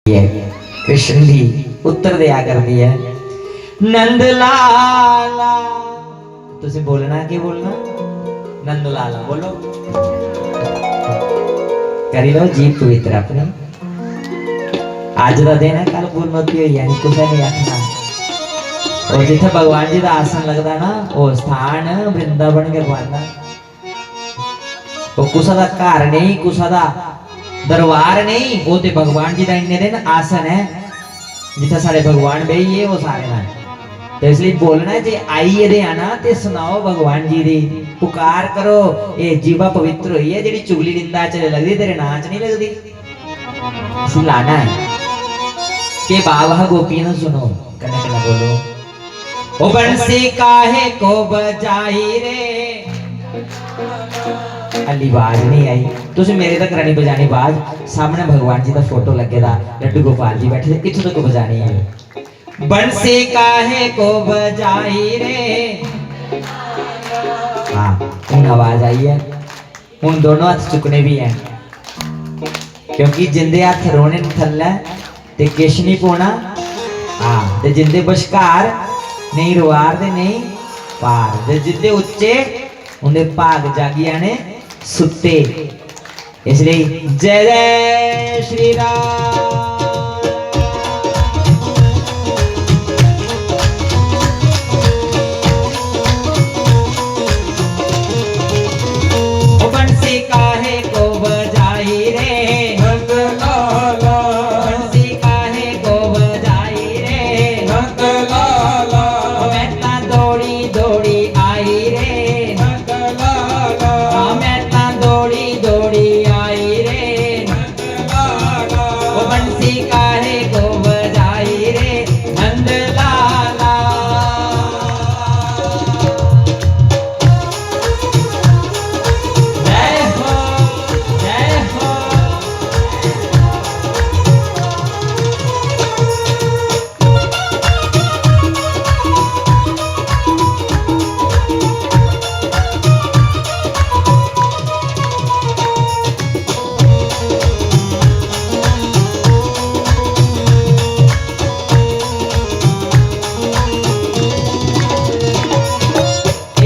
कृष्ण भी उत्तर दिया कर दिया नंद लाला। तुझे बोलना क्या बोलना नंद लाला बोलो करी लो जी पवित्र अपने आज का दिन है कल पूर्णोती हुई यानी कुछ नहीं आखना। और जिथे भगवान जी का आसन लगता ना वो स्थान वृंदावन के भगवान वो कुछ का घर नहीं कुछ का दरबार नहीं वो तो भगवान जी का इन्ने दिन आसन है जिथे सारे भगवान बेहिए वो सारे ना। तो इसलिए बोलना जे आइए दे आना ते सुनाओ भगवान जी दी पुकार करो ये जीवा पवित्र हुई है जेडी चुगली निंदा चले लगदी तेरे नाच नहीं लगदी लाना है के बाबा गोपियों सुनो कने कने बोलो ओ बंसी काहे को बजाई रे अली बाज नहीं आई तुझे मेरे तक रानी बजानी बाज सामने भगवान जी का फोटो लगेगा लड्डू गोपाल जी बैठे थे इथों तक बजानी है बंसी काहे को बजाई रे। हाँ उन आवाज आई है उन दोनों हाथ चुकने भी हैं क्योंकि जिंदे हाथ रोने थल्ला ते किश नहीं पोना। हाँ ते जिंदे बशकार नहीं रुआर दे नहीं पार ते जिंदे उच्चे उन्हें भाग जागिया ने सुते। इसलिए जय जय श्री राम। बंसी काहे को बजाई रे नंद लाला बंसी काहे को बजाई रे नंद लाला मैं ता दौड़ी दौड़ी आई रे नंद लाला मैं ता दौड़ी दौड़ी आई रे नंद लाला वो बंसी काहे को बजाई रे नंद लाला। जय हो जय हो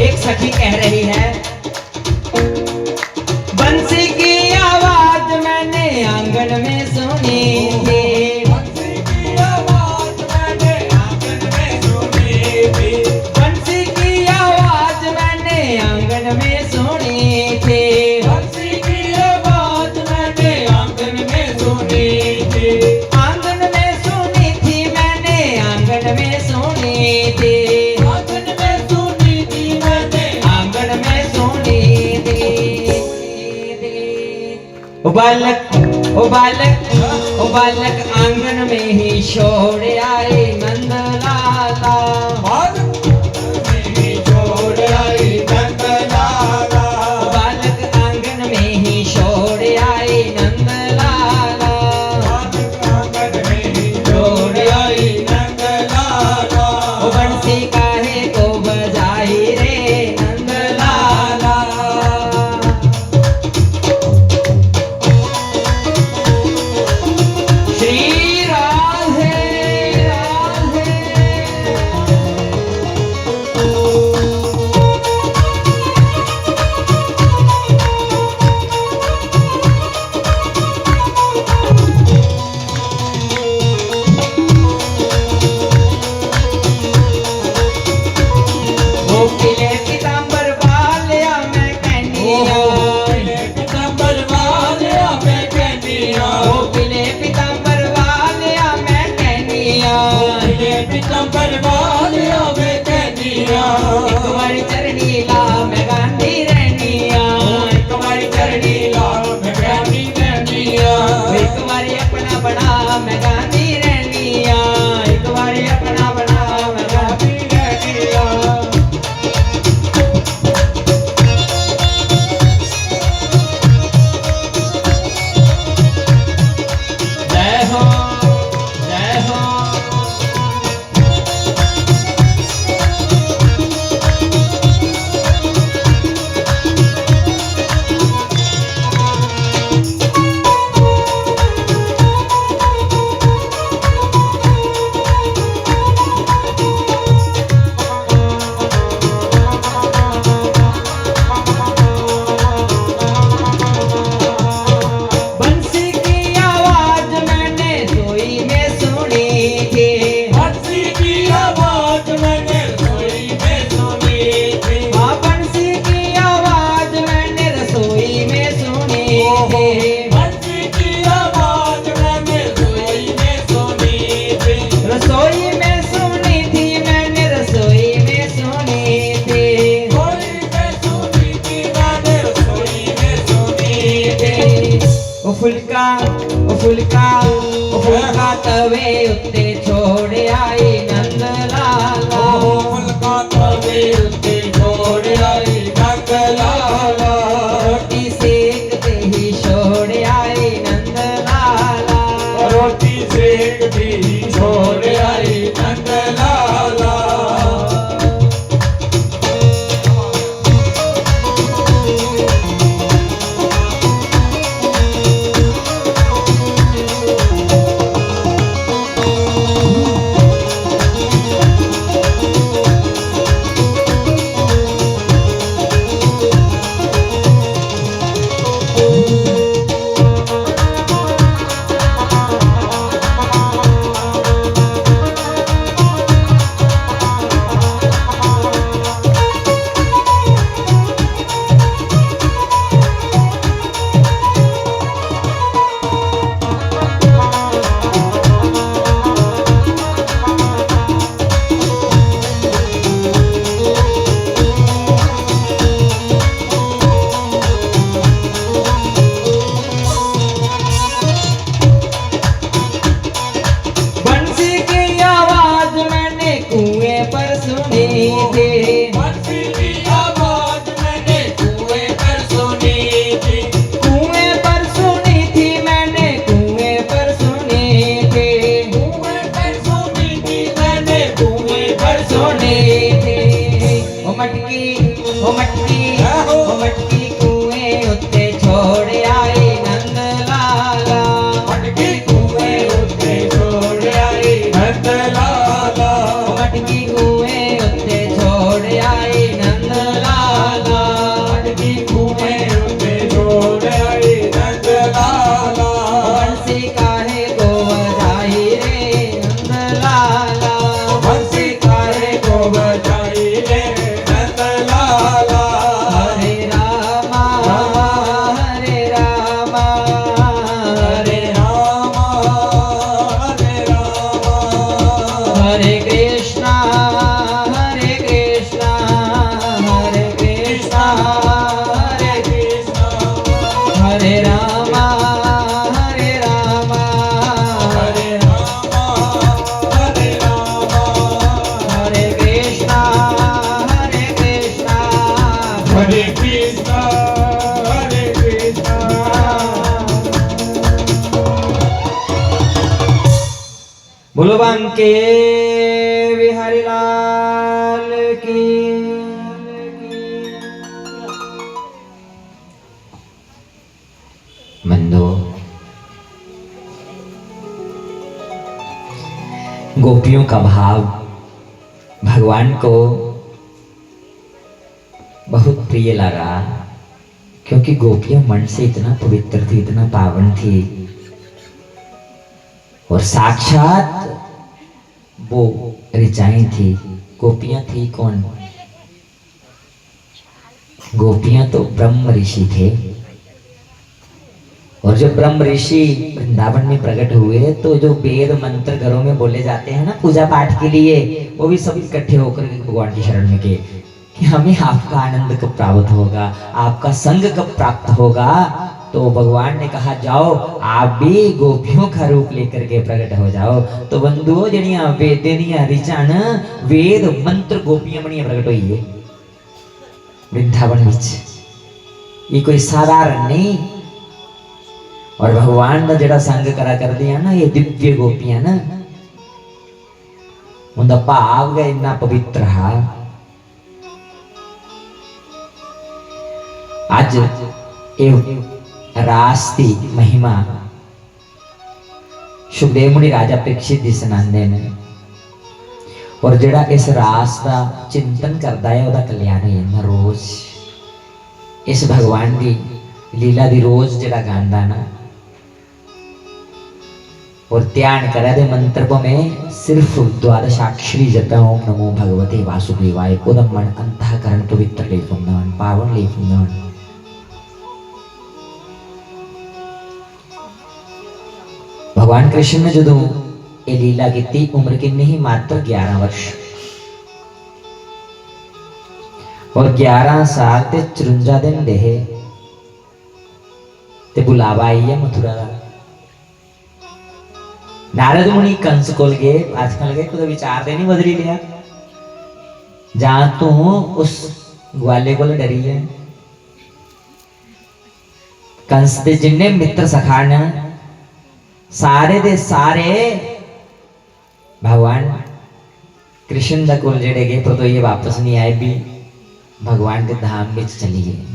एक सखी कह रही है बंसी की आवाज मैंने आंगन में सुनी थी बंसी की आवाज मैंने आंगन में सुनी थी बंसी की आवाज मैंने आंगन में सुनी थी बंसी की आवाज मैंने आंगन में सुनी थी आंगन में सुनी थी मैंने आंगन में सुनी थी आंगन में सुनी थी मैंने आंगन में सुनी थी। ओ बालक ओ बालक ओ बालक आंगन में ही छोड़ आए नंद लाला। बालक में ही छोड़ आई नंद लाला ओ बालक आंगन में ही छोड़ आए नंद लाला। बालक आंगन में ही छोड़ आई नंद लाला ओ बंसी काहे को बजाई रे नंद लाला। श्री राधे राधे वो किले पीतांबर वालिया मैं कहनिया पीले पीतांबर वालिया मैं कहनिया वो किले पीतांबर वालिया मैं कहनिया पीले पीतांबर वालिया मैं कहनिया एक बारी चरणी ला मैं गांधी रहनिया एक बारी चरणी लाल मैं गांधी रहनिया एक बारी अपना बना मैं गांधी रहनिया एक बारी अपना बना मैं गांधी गांधी रहनिया जय हो जय हो फुलका तवे उत्ते छोड़ आई नंद लाला फुलका तवे उत्ते छोड़ आई नंद लाला रोटी सेकते ही छोड़ आई नंद लाला रोटी सेकती छोड़ आई नंद लाला बंसी की आवाज मैंने कुएं पर सुनी थी बंसी की आवाज मैंने कुएं पर सुनी थी कुएं पर सुनी थी मैंने कुएं पर सुनी थी कुएं पर सुनी थी मैंने कुएं पर सुनी थी ओ मटकी कुएं उत्ते छोड़ आई नंद लाला मटकी कुएं उत्ते छोड़ आई नंद लाला मटकी कुएं उत्ते छोड़ आई नंद लाला मटकी कुएं उत्ते छोड़ आई नंद लाला बंसी काहे को बजाई रे नंद लाला बंसी काहे को बजाई रे नंद लाला हरे रामा हरे रामा हरे रामा हरे रामा हरे कृष्णा हरे कृष्णा हरे कृष्णा हरे कृष्ण हरे रामा हरे रामा हरे रामा हरे रामा हरे कृष्णा हरे कृष्णा हरे कृष्ण हरे कृष्ण बोलो बांके बिहारी लाल की मंदो गोपियों का भाव भगवान को बहुत प्रिय लगा क्योंकि गोपियां मन से इतना पवित्र थी इतना पावन थी और साक्षात वो ऋचाएं थी गोपियां थी कौन गोपियां तो ब्रह्म ऋषि थे और जो ब्रह्म ऋषि वृंदावन में प्रकट हुए तो जो वेद मंत्र घरों में बोले जाते हैं ना पूजा पाठ के लिए वो भी सब इकट्ठे होकर भगवान की शरण में गए कि हमें आपका आनंद कब प्राप्त होगा आपका संग कब प्राप्त होगा तो भगवान ने कहा जाओ आप भी गोपियों का रूप लेकर के प्रकट हो जाओ तो बंधुओं जड़ियां वेदियां ऋचान वेद मंत्र गोपियां बनिया प्रकट हुई है वृंदावन विच ये कोई साधारण नहीं और भगवान ने जड़ा संग करा कर दिया ना ये दिव्य गोपियां ना उनका भाव गया इतना पवित्र है आज रास की महिमा सुखदेव मुनि राजा परीक्षित जी सुनाते हैं और जड़ा इस रास का चिंतन करता है वह कल्याण हो जाता रोज इस भगवान की लीला दी रोज जड़ा गांदा ना और ध्यान करे दे मंत्र में सिर्फ द्वादशाक्षरी जप ओम नमो भगवते वासुदेवाय उदम मन अंतःकरण पवित्र ले पुण्यवान पावन ले पुण्यवान भगवान कृष्ण ने जो ये लीला की उम्र कितनी ही मात्र 11 वर्ष और 11 साल ते 54 दिन देहे ते बुलावा आई है मथुरा का नारद मुनि कंस कोल गए, आजकल गए कुछ विचार दे नहीं बदली लिया, जहां तू उस ग्वाले को डरी है। कंस दे जिन्ने मित्र सखा ने सारे दे सारे भगवान कृष्ण दा कोल जेड़े गए, पर तो ये वापस नहीं आए भी भगवान के धाम में चली गए।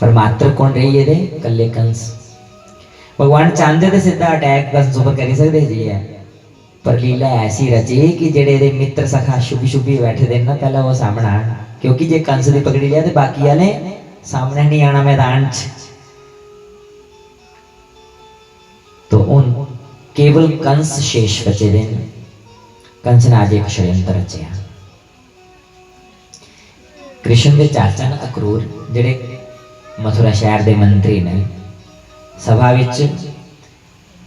पर मात्र कौन रही है दे कल्ले कंस। भगवान चाहते थे सीधा अटैक कंस ऊपर कर सकते जी है, पर लीला ऐसी रची कि जेड़े दे मित्र सखा शुभी शुभी बैठे थे ना, पहला वो सामने आना, क्योंकि जे कंस ने पकड़ी लिया तो बाकी वाले सामने नहीं आना मैदान च। तो उन केवल कंस शेष बचे दे। कंस ने आज एक षड्यंत्र रचिया। कृष्ण के चाचा ने अक्रूर जेड़े मथुरा शहर के मंत्री ने, सभा विच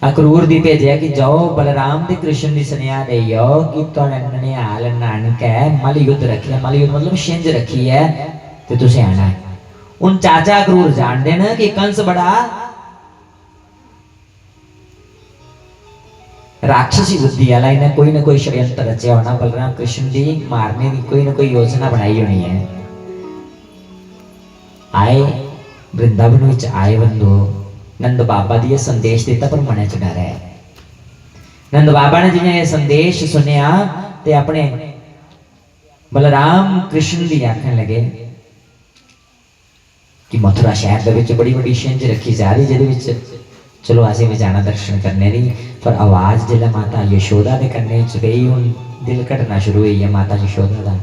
अक्रूर दी भेजिया कि जाओ बलराम ते कृष्ण दी सुनिया देओ कि तुहाडे ननिहाल नानक है मल युद्ध रखिया, मल युद्ध मतलब छिंज रखी है ते तुसीं आना है। उन चाचा अक्रूर जानते न कि कंस बड़ा राक्षसी बुद्धि वाला, इन्हें कोई ना कोई षड्यंत्र रचिया होना, बलराम कृष्ण दी मारने की कोई ना कोई योजना बनाई होनी है। आए वृंदावन विच आए बंधु, नंद बाबा दी संदेश दिता पर मने च डर है। नंद बाबा ने जिन्हें संदेश सुनिया ते अपने बलराम कृष्ण दी आखन लगे कि मथुरा शहर दे विच बड़ी बड़ी छिंज रखी जा रही, जिहदे विच चलो असीं भी जाना दर्शन करने दी। पर आवाज जिहड़ा माता यशोदा दे कन्ने च गई, हुण दिल घटना शुरू हुई है माता यशोदा दा।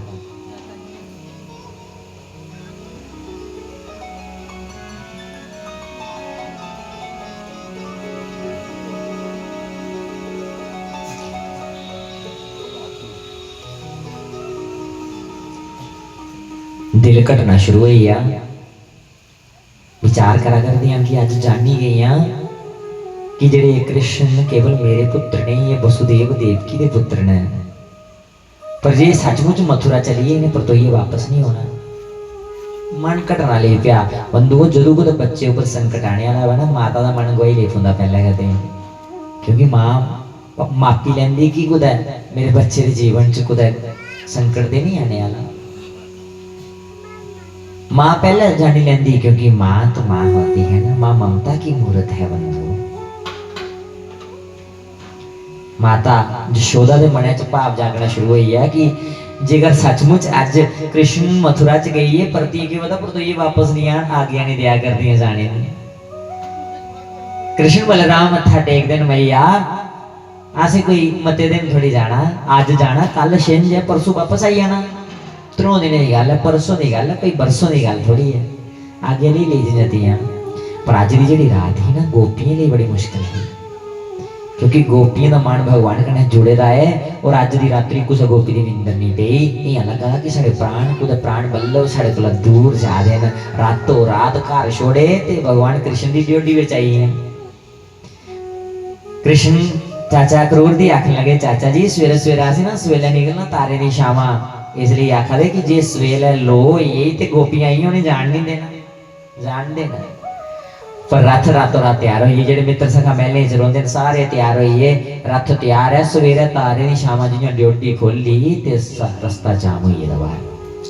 दिल घटना शुरू हुई आ। विचार करा कर दियां कि अज जानी गई कि जेड़े कृष्ण केवल मेरे पुत्र नहीं, ये वसुदेव देवकी के पुत्र ने। पर जे सचमुच मथुरा चलिए इन्हें पर तो ये वापस नहीं होना। मन घटना ले पिया बंधुओं, जदों कुछ बच्चे ऊपर संकट आने वाला है ना, माता का मन गोई ले पुंदा पहले कहते हैं, क्योंकि मां मापी लेंदी कि कुछ मेरे बच्चे के जीवन च कुछ संकट दे नहीं आने वाला। मां पहले जानी लेंदी, क्योंकि मां तो मां होती है ना, मां ममता की मूर्त है बंधु। माता यशोदा के मन च भाव जागना शुरू हुई है कि जेकर सचमुच अज कृष्ण मथुरा च गई है, परती के वदा पर तो ये वापस नहीं आज्ञा नहीं दिया करती जाने। कृष्ण बलराम मत्था टेक दिन मैया असें कोई मते दिन थोड़ी जाना, अज जाना कल छिंज है परसों वापस आई जाना। 3 दिन की गल है, परसों की गल है, कोई बरसों की गल थोड़ी है, आगे नहीं ली जाती। पर अज की जी रात ही ना गोपियों लिए बड़ी मुश्किल है, क्योंकि गोपियों का मन भगवान कन्नै जुड़े दा है। और अज की रात्रि कुछ गोपी की नींदर नहीं पई, इं लगा कि साढ़े प्राण कुछ प्राण बल्लभ साढ़े को दूर जा रहे हैं, रातों रात घर छोड़े ते भगवान कृष्ण की ड्यूटी में आई है। कृष्ण चाचा अक्रूर दी आखन लगे, चाचा जी सवेरे सवेरे असीं ना सवेले निकलना तारे दी छावां, इसलिए आखा दे कि जे सवेले लो यही ते गोपियां आई उन्हें जान नहीं देना, जान देना। पर रथ रातों रात तैयार होइए, जेडे मित्र सखा महल च रोंदे सारे तैयार होइए, रथ तैयार है। सवेरे तारे दी छावां जियां ड्यूटी खोली ते रस्ता जाम होइए बाहर,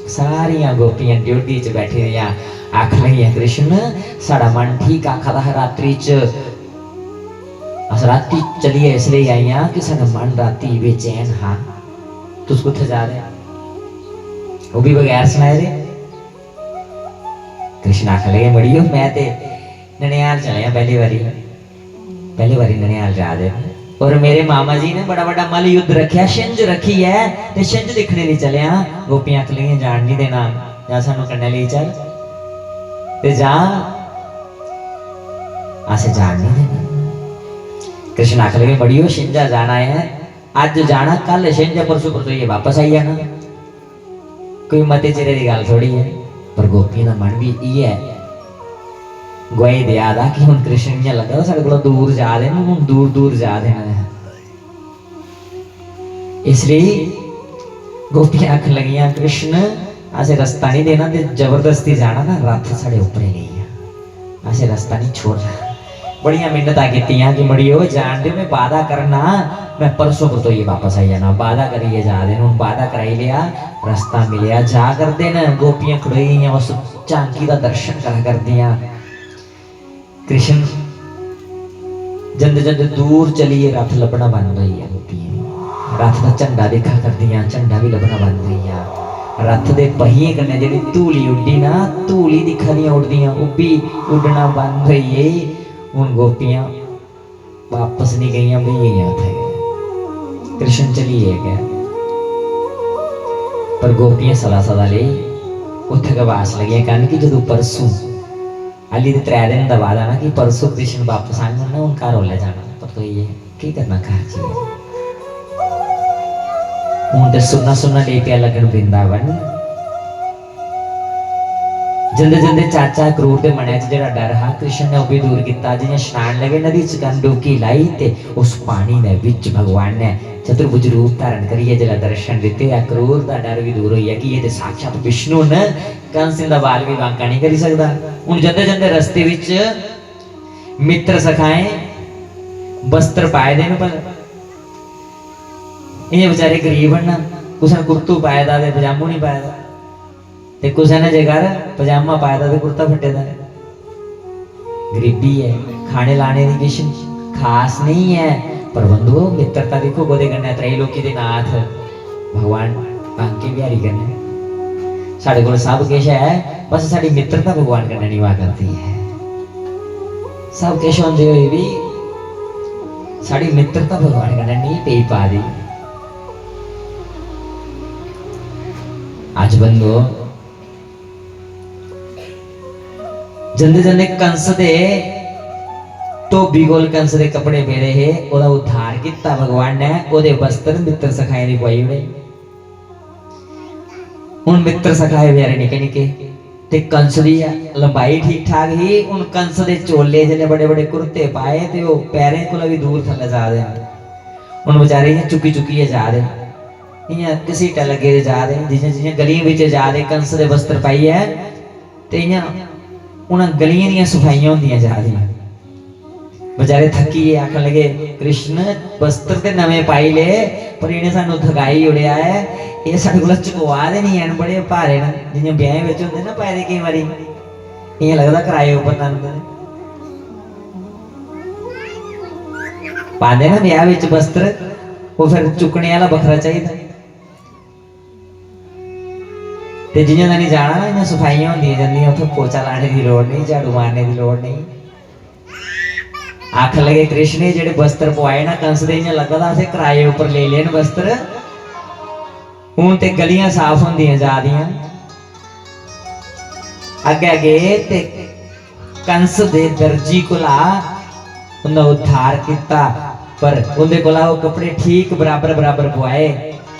सारियां गोपियां ड्यूटी च बैठी रहियां। आख लगियां कृष्ण साड़ा मन ठीक आखा दा रात्रि च अस राती चलिए इसलिए आईया कि साड़ा मन राती बेचैन हाँ, तुस कुत्थे जा रहे वो भी बगैर सुनाए दे। कृष्ण आख लगे मड़ियो मैं ते ननिहाल चले पहली बारी ननिहाल जा रहे, और मेरे मामा जी ने बड़ा बड़ा मल युद्ध रखिया, छिंज रखी है ते छिंज दिखने नहीं चले। गोपियां आख लगियां जान नहीं देना, जा सानू कन्ने ले चल ते जा, असें जान नहीं देना। कृष्ण आख लगे मड़ियो छिंजा जाना है, अज जाना कल छिंज परसों परसों ये वापस आई जाना, कोई मते चिरे की गल थोड़ी है। पर गोपियों का मन भी ये है गवाही दिया दा कि हुण कृष्ण इयां लगा साडे कोलों दूर जा रहे हैं, हुण दूर दूर जा देना है। इसलिए गोपियां आखन लगियां कृष्ण असें रास्ता नहीं देना ते जबरदस्ती जाना ना, रथ साडे ऊपर ही गई है, असें रास्ता नहीं छोड़ना। बड़िया मिन्नतां कीतियां कि मड़ियो जान दे मैं वादा करना मैं परसों को तो ये वापस आई जाना वादा करिए जा दे हुण वादा कराई लिया रास्ता मिलिया जा कर देन गोपियां खड़ोई उस झांकी का दर्शन करा करदियां कृष्ण जंदे जंदे दूर चलिए रथ लभना बंद हुई है गोपियां रथ का झंडा देखा करदियां झंडा भी लभना बंद हुई है रथ दे पहिए कन्ने जेहड़ी धूली उड्डी ना धूली दिखा दियां उड़दियां वो भी उड़ना बंद हुई है हुण गोपियां वापस नहीं गईयां भी गईयां उथे कृष्ण चलिए गया पर गोपियां सदा सदा ले उथे गवास लगियां कहन कि जदों परसों अली दे 3 दिन दा वादा ना कि परसों कृष्ण वापस आएंगे ना उनका रोल ले जाना पर तो ये की करना घर जी हुण ते सुनना सुनना ले पिया लगन वृंदावन जल्दे जल्दे चाचा क्रूर के मने च जेड़ा डर हा कृष्ण ने भी दूर किया जियां स्नान लगे नदी च गन डुबकी लाई ते उस पानी दे विच भगवान ने चतुर्भुज रूप धारण करिए जरा दर्शन दिते क्रूर दा डर भी दूर होया कि ये ते साक्षात विष्णु ने कंस दा बाल भी वांका नहीं करी सकदा हुण जंदे जंदे रस्ते विच मित्र सखाए वस्त्र पाए देन पर ये बेचारे गरीब न कुछ ने कुर्तू पाया दा ते पजामू नहीं पाया दा ते कुछ ने जेकर पजामा पाया दा ते कुर्ता फटे दा गरीबी है खाने लाने की किश खास नहीं है पर बंधुओं मित्रता देखो गोदे कन्नै त्रैलोकी दे नाथ भगवान बांके बिहारी कन्नै साडे कोल सब किश है बस साडी मित्रता भगवान कन्नै नहीं हुआ करती है सब किश होंदे होए भी साडी मित्रता भगवान कन्नै नहीं पेई पा दी आज बंधुओं जंदे जंदे कंस दे धोबी कोल कंस दे कपड़े पेड़े है ओदा उद्धार किया भगवान ने ओदे वस्त्र मित्र सखाए दी पाई उड़े हुण मित्र सखाए प्यारे निके निके ते कंस दी लंबाई ठीक ठाक ही हुण कंस दे चोले जिन्ने बड़े बड़े कुर्ते पाए ते ओ पैरें कोला भी दूर थल्ले जा दे हुण बेचारे चुकी चुकी जा दे इयां घसीटा लगे जा दे जियां जियां गलियां विच जा दे कंस दे वस्त्र पाई है ते इयां उन गलियां दियां सफाइयां होंदियां जा रही बेचारे थकी आखन लगे कृष्ण वस्त्र ते नवे पाई ले पर इन्हें सानू थकाई उड़िया है ये साडे कोल चुकवा दे नहीं हैं बड़े भारे न जियां ब्याह विच हुंदे ना पाए दे कई वारी इयां लगदा किराए उपर नंदे पांदे ना ब्याह विच वस्त्र वो फिर चुकने वाला बखरा चाहिए ते जियां नहीं जाना ना इन्हें सफाइयां होंदियां जांदियां उत्थे पोचा लाने की लोड़ नहीं झाड़ू मारने की लोड़ नहीं आख लगे कृष्ण जेडे वस्त्र पवाए ना कंस दे इयां लगदा असें किराए उपर ले लेन वस्त्र हुण ते गलियां साफ होंदियां जा दियां अगे अगे ते कंस दे दर्जी कोला उन्हें उद्धार किया पर उनके कोला वो कपड़े ठीक बराबर बराबर पवाए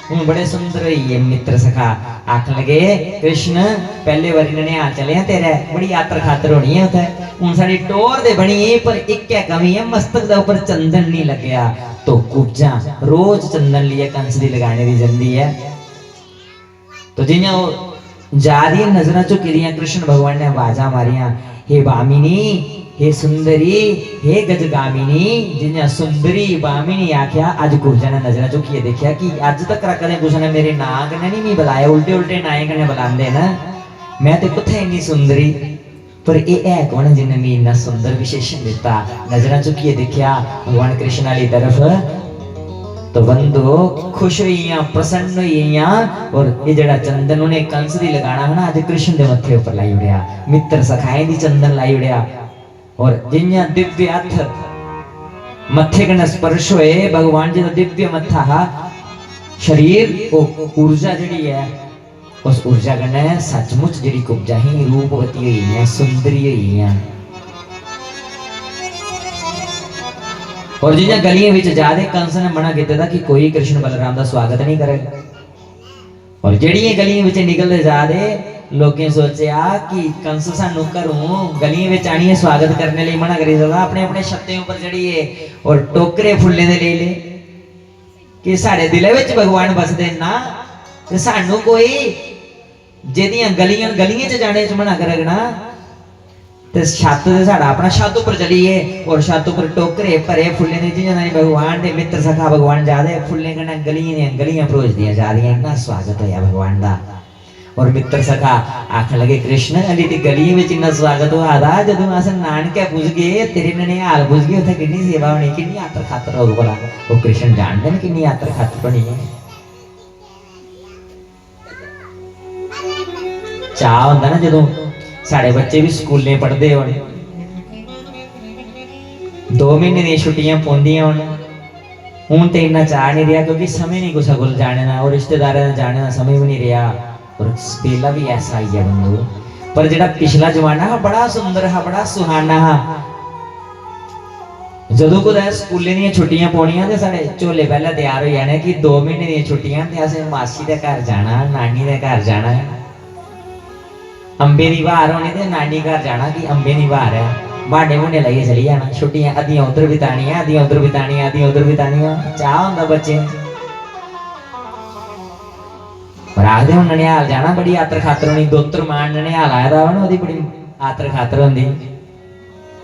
हुण बड़े सुंदर ही मित्र सखा आखन लगे कृष्ण पहले बारी ने आ चले हैं तेरे बड़ी यात्रा खातर होनी है उथे हुण साडी टोर दे बनी पर एक क्या कमी है मस्तक दे ऊपर चंदन नहीं लगया तो कुब्जा रोज चंदन लिए कंस दी लगाने दी जंदी है तो जियां वो जा रही नजर झुकी दियां कृष्ण भगवान ने आवाजा मारियां हे भामिनी हे सुंदरी हे गजगामिनी जिन्हें सुंदरी बामिनी आख्या अज गुर्जा ने नजर झुकिए देखा कि अज तक कदे कुछ ने मेरे नां कन्नै नहीं बुलाया उल्टे उल्टे नाए कन्नै बुलांदे ना मैं तो कुत्थे इन्नी सुंदरी पर ये है कौन जिन्हें मैं इन्ना सुंदर विशेषण दिता नजर झुकिए देखा भगवान कृष्ण वाली तरफ तो बंधु खुश हुई प्रसन्न हुई और ये जड़ा चंदन उन्हें कंस दी लगाना है ना अज कृष्ण दे मथे ऊपर लाई उड़िया मित्र सखाए दी चंदन लाई उड़िया और जिन्या दिव्य हथ मथे कन्नै स्पर्श होए भगवान जी दा दिव्य मथा शरीर ऊर्जा जिहड़ी है उस ऊर्जा कन्नै सचमुच जिहड़ी कुब्जा ही रूपवती हुई है सुंदरी हुई है और जिन्या गलियां विच जादे कंस ने मना किया था कि कोई कृष्ण बलराम दा स्वागत नहीं करेगा और जिहड़ियां गलियां विच निकलदे जादे लोगों सोचा कि कंस सानू घरों गलियां विच आनिए स्वागत करने लिए मना करी सकदा अपने अपने छत्ते ऊपर चढ़िए और टोकरे फुल्ले दे ले ले कि साडे दिले विच भगवान बसदे ना ते सानू कोई जेदियां गलियां च जाने च मना करेगा ते छत से साड़ा अपना छत ऊपर चलिए और छत ऊपर टोकरे भरे फुल्लें दी चीज़ां ने भगवान दे मित्र सखा भगवान जादे फुल्लें कन्नै गलियां भरोचदियां जा रही इन्ना स्वागत होया भगवान दा और मित्र सखा आखन लगे कृष्ण अली दी गली विच इन्ना स्वागत होआ दा जदों अस नानके पुजगे तेरे ननिहाल पुजगे उत्थे किन्नी सेवा होनी किन्नी आतर खातर होग भला वो कृष्ण जानदे न किन्नी आतर खातर होनी है चाह होंदा ना जदों साढ़े बच्चे भी स्कूलें पढ़ते हो 2 महीने दी छुट्टियां पौंदियां हूं तो इन्ना चाह नहीं रहा क्योंकि समय नहीं कुछ कोल जाने का और रिश्तेदारों जाने का समय भी नहीं रहा और बेला भी ऐसा ही है बंधु पर जेड़ा पिछला जमाना है बड़ा सुंदर है बड़ा सुहाना है जदों कुदै स्कूलें दी छुट्टियां पौनियां ते साढ़े झोले पहले तैयार हो जाने कि 2 महीने दी छुट्टियां ते असें मासी दे घर जाना नानी दे घर जाना अंबे दी बहार होनी ते नानी घर जाना कि अंबे दी बहार है बाडे मुंडे लाइए चली जाना छुट्टियां अद्धियां उधर बितानियां अद्धियां उधर बितानियां अद्धियां उधर बितानियां चाह होंदा बच्चे पर आखदे हुण ननिहाल जाना बड़ी आतर खातर होनी दोतर मान ननिहाल आया दा ना ओदी बड़ी आतर खातर होंदी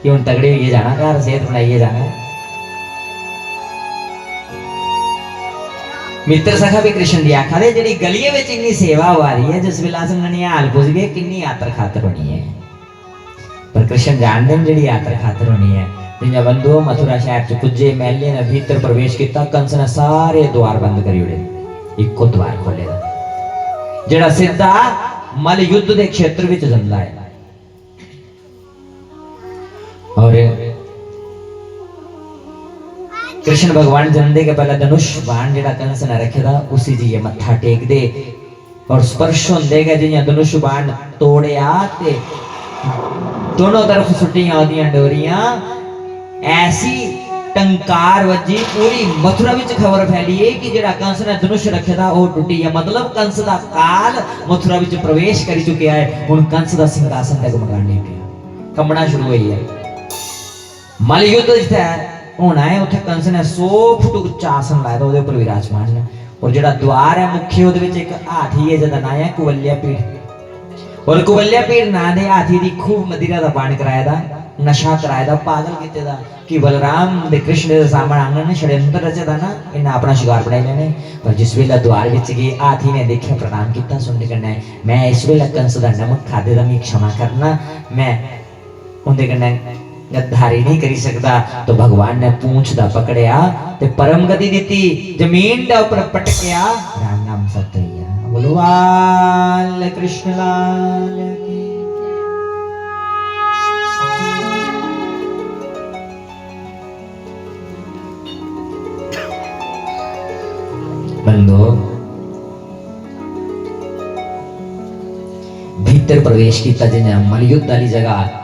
कि हुण तगड़े होइए जाना घर सेहत बनाइए जाना मित्र सखा भी कृष्ण दी आखा दे जेड़ी गलियां विच इन्नी सेवा हुआ रही है जिस वेला अस ननिहाल पुज गए किन्नी आतर खातर होनी है पर कृष्ण जानदे न जेड़ी आतर खातर होनी है जिन्ना बंधु मथुरा शहर च पुजे महले ने भीतर प्रवेश किया कंस ने सारे द्वार बंद करी उड़े इको द्वार खोले जेड़ा सीधा मल युद्ध के क्षेत्र विच जंदा है और कृष्ण भगवान जंदे के पहले धनुष बाण जेड़ा कंस ने रखे था उसी जी ये मत्था टेक दे और स्पर्श होंदे गए जियां धनुष बाण तोड़िया ते दोनों तरफ सुटियां ओदियां डोरियां ऐसी टंकार वजी पूरी मथुरा विच खबर फैली है कि जेड़ा कंस ने धनुष रखे था वो टूटी है मतलब कंस दा काल मथुरा विच प्रवेश कर चुका है हुण कंस दा सिंहासन तक मकाने पिया कंबना शुरू हुई है मल युद्ध जिथे होना है उथे कंस ने 100 फुट उच्चा आसन लाया था ओदे ऊपर विराजमान है और जेड़ा द्वार है मुख्य ओदे विच एक हाथी है जिहदा नाम है कुवल्या पीड़ और कुवल्या पीड़ नां दे हाथी दी खूब मदिरा दा पान कराया दा नशा कराया दा पागल कीते दा कि बलराम दे कृष्ण दे सामने आंगन ने षड्यंत्र रचे दा ना इन्हें अपना शिकार बनाई लेने पर जिस वेला द्वार विच गए हाथी ने देखिया प्रणाम किया सुनने कन्नै मैं इस वेला कंस दा नमक खादे दा मी क्षमा करना मैं उनदे कन्नै गद्दारी नहीं करी सकता तो भगवान ने पूंछ दा पकड़िया ते परम गति दी जमीन दे ऊपर पटकिया राम नाम सतैया बोलो बाल कृष्ण लाल की बंदो भीतर प्रवेश किया जिन्हें मलयुद्ध वाली जगह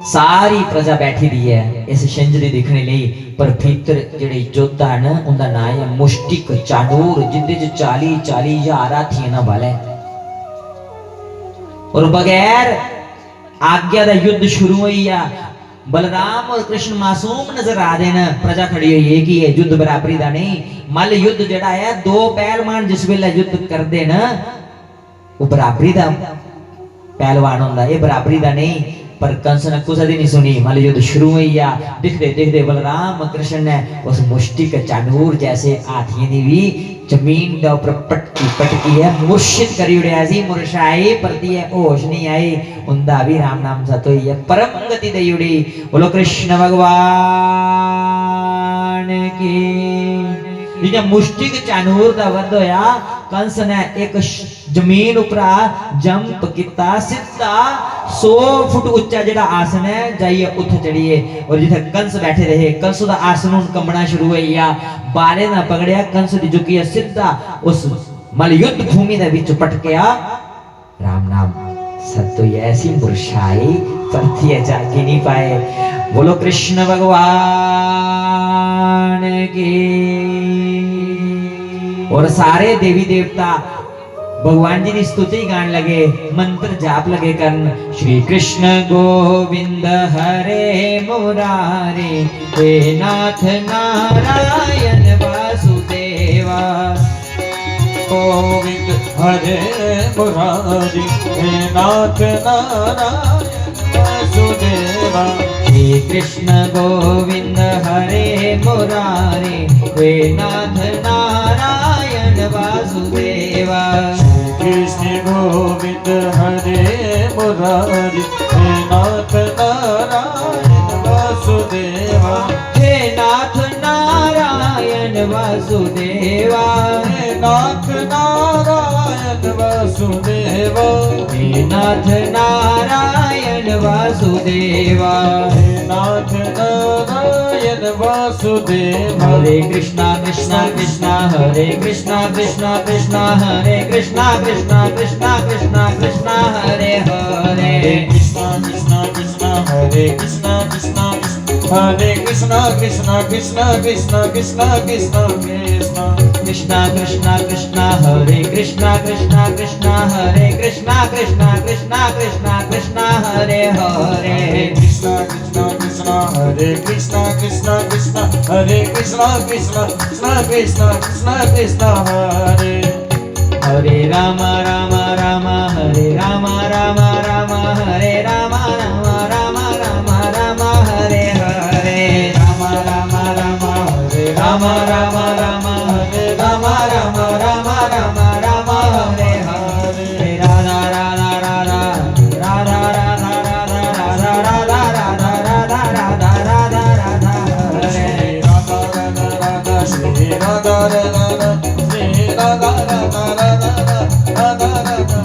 सारी प्रजा बैठी दी है इस शिंजरी देखने लिए पर भीतर जेड़े योद्धा है ना उनका नाम है मुष्टिक चाणूर जिंदे 40 हजार हाथी ना वाले और बगैर आज्ञा दा युद्ध शुरू हुई है बलराम और कृष्ण मासूम नजर आ रहे हैं प्रजा खड़ी हुई है कि ये युद्ध बराबरी दा नहीं मल युद्ध जेड़ा है दो पहलवान जिस वेले युद्ध करते ना वो बराबरी दा पहलवान होंदा ये बराबरी दा नहीं पर कंस ने कुछ नहीं सुनी मल युद्ध शुरू हुई या दिखते दिखते बलराम कृष्ण ने उस मुष्टिक चाणूर जैसे हाथियों की भी जमीन के ऊपर पटकी है मुर्शिद करी उड़िया सी मुरशाई परती है होश नहीं आई उनका भी राम नाम सत हुई है परम गति दई उड़ी बोलो कृष्ण भगवान की जिन्हें मुष्टिक चाणूर का वध होया कंस ने एक जमीन उपरा जंप किया सीधा 100 फुट उच्चा जेड़ा आसन है जाइए उठ चढ़िए और जिथे कंस बैठे रहे कंस दा आसन कंबना शुरू हुआ बारे ना पकड़िया कंस दी झुकी सीधा उस मल युद्ध भूमि दे विच पटकिया राम नाम सत्य ऐसी मुरझाई परती जागी नहीं पाए बोलो कृष्ण भगवान की और सारे देवी देवता भगवान जी की स्तुति गान लगे मंत्र जाप लगे करन श्री कृष्ण गोविंद हरे मुरारे हे नाथ नारायण वासुदेवा गोविंद हरे मुरारी हे नाथ नारायण वासुदेवा वासुदेवा हे कृष्ण गोविंद हरे मुरारे हे नाथ नारायण वासुदेवा कृष्ण गोविंद हरे मुरारी हे नाथ नारायण वासुदेवा हे नाथ नारायण वासुदेवा हे नाथ नारायण वासुदेवा हे नाथ नारायण वासुदेवा हे नाथ नारायण वासुदेवा हरे कृष्णा कृष्णा कृष्णा हरे कृष्णा कृष्णा कृष्णा हरे कृष्णा कृष्णा कृष्णा कृष्णा कृष्णा हरे हरे कृष्णा कृष्णा कृष्णा हरे कृष्णा कृष्णा हरे कृष्णा कृष्णा कृष्णा कृष्णा कृष्णा कृष्णा कृष्णा कृष्णा कृष्णा कृष्णा हरे कृष्णा कृष्णा कृष्णा हरे कृष्णा कृष्णा कृष्णा कृष्णा कृष्णा हरे हरे कृष्णा कृष्णा कृष्णा हरे कृष्णा कृष्णा कृष्णा हरे कृष्णा कृष्णा कृष्णा कृष्णा कृष्णा कृष्णा हरे हरे राम राम राम हरे राम राम राम हरे राम राम राम राम राम हरे हरे राम राम राम हरे राम राम राम हरे राम राम राम राम राम हरे हरे राधा राधा राधा राधा राधा राधा राधा राधा राधा राधा राधा राधा हरे राधा राधा राधा श्री राधा राधा श्री राधा राधा राधा राधा राधा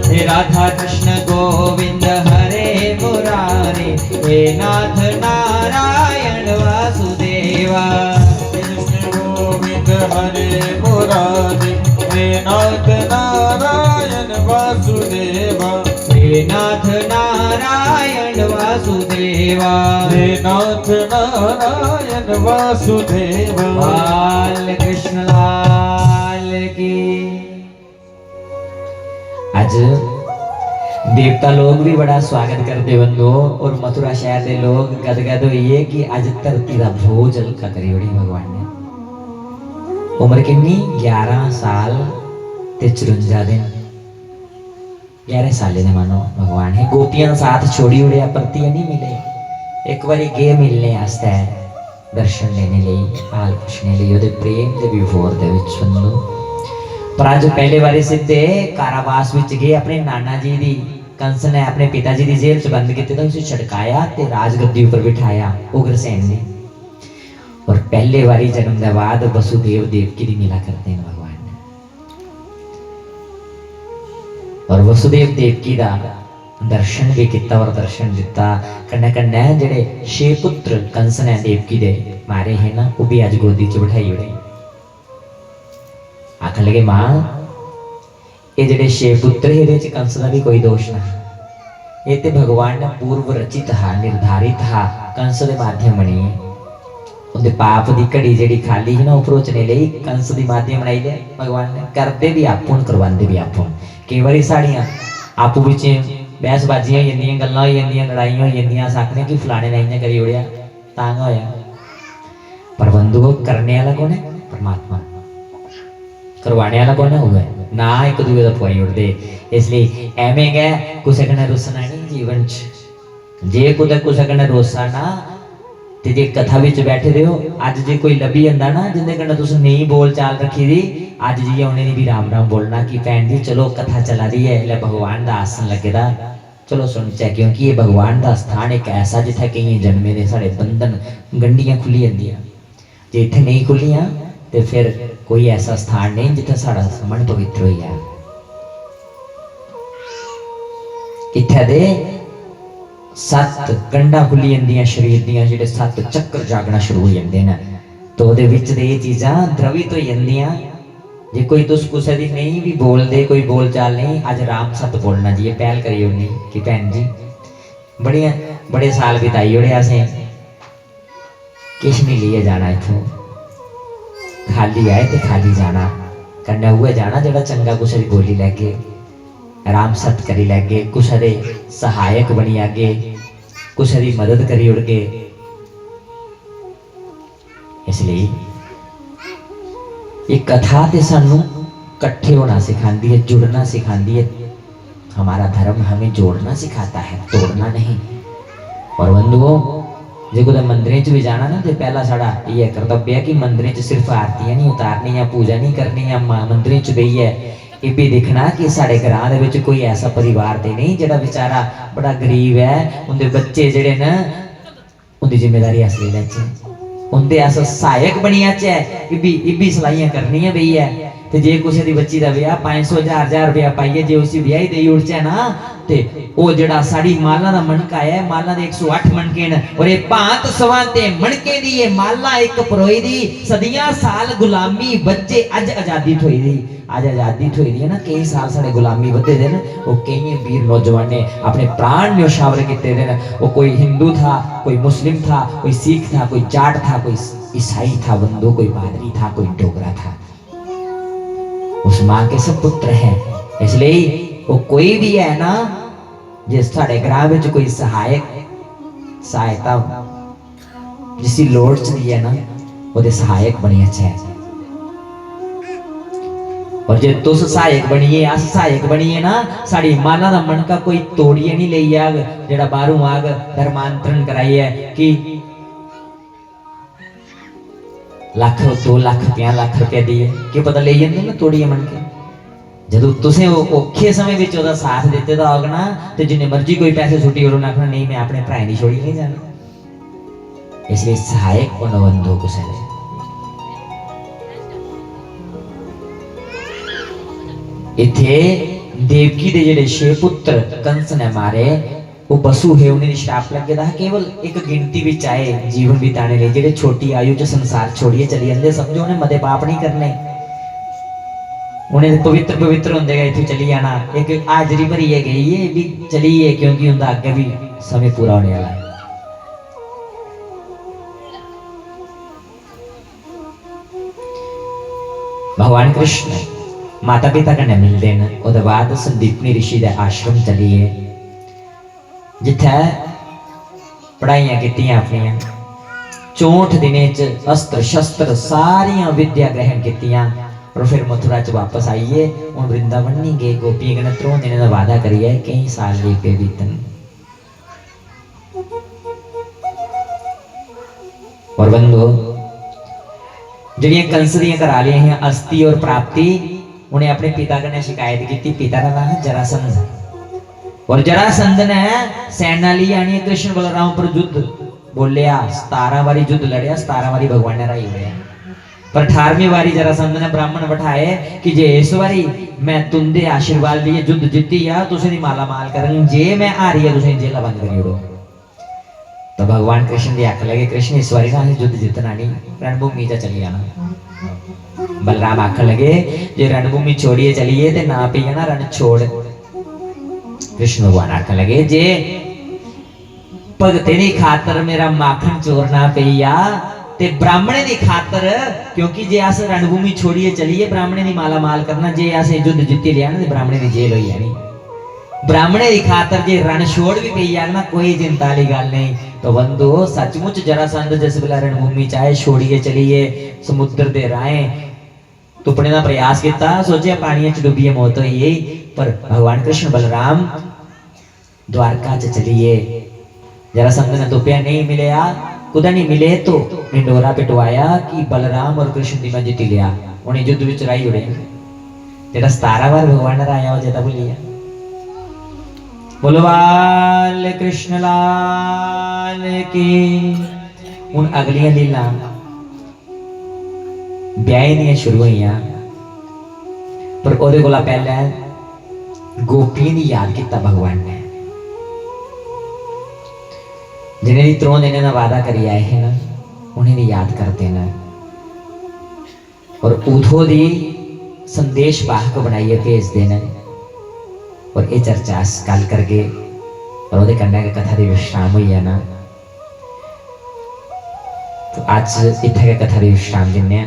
हे राधा कृष्ण गोविंद हरे मुरारे हे नाथ नारायण वासुदेवा कृष्ण गोविंद हरे मुरारी हे नाथ नारायण वासुदेवा हे नाथ नारायण वासुदेवा हे नाथ नारायण वासुदेवा बाल कृष्ण लाल की। आज देवता लोग भी बड़ा स्वागत करते बंदो और मथुरा शहर के लोग गदगद होइए कि अज धरती का भोज हल्का करी ओड़ी भगवान ने। उम्र कितनी 11 साल ते 54 दिन 11 साल ने मानो भगवान है गोपियां साथ छोड़ी उड़े परती नहीं मिले एक बारी गे मिलने आस्ते दर्शन लेने लिए हाल पूछने लिए ओदे प्रेम दे विभोर दे विच बंदो पर आज पहले बारी सिद्धे कारावास विच गए अपने नाना जी दी कंस ने अपने पिताजी दी जेल च बंद किते तो उसे छड़काया ते राजगद्दी ऊपर बिठाया उग्रसेन ने और पहले बारी जन्म के बाद वसुदेव देवकी दी मिला करते हैं भगवान ने और वसुदेव देवकी दा दर्शन भी किया और दर्शन दिता कन्ने कन्ने जेड़े 6 पुत्र कंस ने देवकी दे मारे हैं ना वो भी आज गोदी च बिठाई उड़े आखन लगे मां ये जेडे 6 पुत्र है च कंस का भी कोई दोष ना ये ते भगवान ने पूर्व रचित हा निर्धारित हा कंस के माध्यम बनी है उनके पाप की घड़ी जेडी खाली है ना उपरोचने लिए कंस की माध्यम बनाई दे भगवान ने करते भी आपून करवाते भी आपून कई बार साड़ियाँ आपू बिच बहसबाजियां हो जांदियां गल्लां हो जांदियां लड़ाइयां हो जांदियां आखने कि फलाने ने इन्हें करी उड़िया तां होया पर बंधु करने वाला कौन है परमात्मा करवाने वाला कौन है हुआ ना एक दूसरे का पवाई उड़ते इसलिए एवें गए कुछ कने रुसना नहीं जीवन च जे कुछ कने रोसा ना ते जे कथा विच बैठे रहो अज जे कोई लभी जांदा ना जिंदे कने तुस नहीं बोल चाल रखी दी अज जी उन्हें नी भी राम राम बोलना कि भैन जी चलो कथा चला रही है ले भगवान दा आसन लगे दा चलो सुनचे क्योंकि ये भगवान दा स्थान एक ऐसा जिथे कई जन्मे दे साढ़े बंधन गंडियां खुली जांदियां जे इत्थे नहीं खुलियां ते फिर कोई ऐसा स्थान नहीं जिथे साड़ा मन पवित्र हो गया इत्थे दे 7 गंढा खुली जांदियां शरीर दियां जेडे 7 चक्कर जागना शुरू हो जांदे ने तो ओदे विच दे ये चीज़ां द्रवित हो जांदियां जे कोई तुस कुसै दी नहीं भी बोल दे कोई बोल चाल नहीं अज राम सत बोलना जी पहल करी उन्नी कि भैन जी बड़े साल बिताई ओड़े असें किश नहीं लिए जाना इथों खाली आए तो खाली जाना कन्नै उए जाना जेड़ा चंगा कुछ दी बोली लैगे राम सत करी लैगे कुछ दे सहायक बनी आगे कुछ दी मदद करी उड़गे इसलिए ये कथा ते सानू कट्ठे होना सिखाती है जुड़ना सिखाती है हमारा धर्म हमें जोड़ना सिखाता है तोड़ना नहीं और बंधुओं जो कुछ मंदिर च भी जाना ना तो पहला साड़ा ये कर्तव्य है कि मंदिर च सिर्फ आरतियां नहीं उतारनी या पूजा नहीं करनी या मंदिर च बेहिए ये भी देखना कि साढ़े घर दे कोई ऐसा परिवार तो नहीं जिहड़ा बेचारा बड़ा गरीब है, उनके बच्चे जिहड़े न उनकी जिम्मेदारी अस ले लैचे, उनके अस सहायक बनी जाचे। इब्बी सलाइयां करनियां बई है ते जे किसी की बच्ची का विआह 500-1000 रुपया पाइए जे उसी ब्याह दे उड़चे ना ते वो जड़ा साड़ी माला दा मनका है, माला दे 108 मनके न और ये भांत सवाते मनके दी ये माला एक परोई दी सदियां साल गुलामी बच्चे अज आजादी थोई दी, आज आजादी थोई दी है ना, कई साल साढ़े गुलामी बदे दे न, वो कई वीर नौजवान ने अपने प्राण न्योछावर किते दे न। वो कोई हिंदू था, कोई मुस्लिम था, कोई सिख था, कोई जाट था, कोई ईसाई था, बंधु कोई पादरी था, कोई डोगरा था, उस मां के सब पुत्र हैं। इसलिए वो कोई भी है ना जिस साढ़े ग्राम में कोई सहायता जिसकी लोड़ चली है ना वो सहायक बनी अच्छा है। और जे तुस सहायक बनिए अस सहायक बनिए ना साड़ी माला दा मन का कोई तोड़िए नहीं ले आग जेड़ा बाहरों आग धर्मांतरण कराइए कि लाख 2 लाख 5 लाख रुपया दिए कि पता ले जाते ना तोड़िए मन के। जदों तुसें औखे समय विच ओदा साथ देते दा होग ना ते जिन्ने मर्जी कोई पैसे छुट्टी उन्होंने आखना नहीं मैं अपने भरा की छोड़ी नहीं जाना। इसलिए सहायक बनो बंधो कुछ इथे देवकी दे जेडे 6 पुत्र कंस ने मारे वो बसु है उन्हें श्राप लग गया केवल एक गिनती भी चाहे जीवन बिताने ले जेडे छोटी आयु च संसार छोड़िए चली जाते समझो उन्हें मते पाप नहीं करने, उन्हें पवित्र पवित्र होंगे गए इतों चली जाना एक हाजरी भरी है गई है भी चली है क्योंकि उनका आगे भी समय पूरा होने वाला है। भगवान कृष्ण माता पिता कन्नै मिलते हैं उसके बाद संदीपनी ऋषि के आश्रम चलिए जिथे पढ़ाइयां कीतियां अपनियां 64 दिने च अस्त्र शस्त्र सारिया विद्या ग्रहण कीतियां और फिर मथुरा च वापस आइए हूँ वृंदावन नहीं गए गोपियां कन्नै 3 दिन का वादा करिए कई साल ले पे बीतन। और बंधु जिहड़ियां कंस दियां करा लिया हैं अस्थि और प्राप्ति उन्हें अपने पिता कन्नै शिकायत की, पिता का नाम है जरासंध और जरासंध ने सेना ली आनी कृष्ण बलराम पर युद्ध बोलिया 17 बारी युद्ध लड़िया 17 बारी भगवान ने राई होया पर 18वीं बारी जरासंध ने ब्राह्मण बैठाए कि जे इस बारी मैं तुंदे आशीर्वाद लिए युद्ध जीती या तुसें माला माल करन जे मैं हारी है तुसें जेला बंद करी ओड़ो। तो भगवान कृष्ण की आख लगे कृष्ण इस बारी ना युद्ध जीतना नहीं रणभूमि च चली जाना। बलराम आख लगे जे रणभूमि छोड़िए चलिए ते ना पी ना रण छोड़। कृष्ण भगवान आख लगे जे भगते दी खातर मेरा माखन चोरना पईया ते ब्राह्मणे दी खातर क्योंकि जे अस रणभूमि छोड़िए चलिए ब्राह्मणे दी माला माल करना जे अस युद्ध जीती लिया ना ब्राह्मणे दी जेल होई जानी। ब्राह्मणे दी खातर जे रण छोड़ भी पई जाए ना कोई चिंता वाली गल नहीं। तो बंधु सचमुच जरासंध जिस वेला रणभूमि चाहे छोड़िए चलिए समुद्र दे राहें तुपने का प्रयास किया सोचे पानी च डुबिए मौत हुई पर भगवान कृष्ण बलराम द्वारका च चलिए जरासंध ने तुपया नहीं मिलया कुदा नहीं मिले तो ढिंडोरा पिटवाया कि बलराम और कृष्ण की मैं जीती लिया उन्हें युद्ध विच राई उड़े जेड़ा 17 बार भगवान ने राया हो जेता भूलिया। बोलो बाल कृष्ण लाल की। हुण अगलियां लीला ब्याह दियां शुरू हुई पर ओदे कोला पहले गोपियां दी याद किता भगवान ने जिन्हें 3 दिन का वादा करी आए हैं ना उन्हें भी याद करते हैं और उधो दी संदेश वाहक बनाइए भेज देना और ये चर्चा कल करके और वो कन्या कथा की विश्राम हुई है ना तो आज इतना कथा की विश्राम देने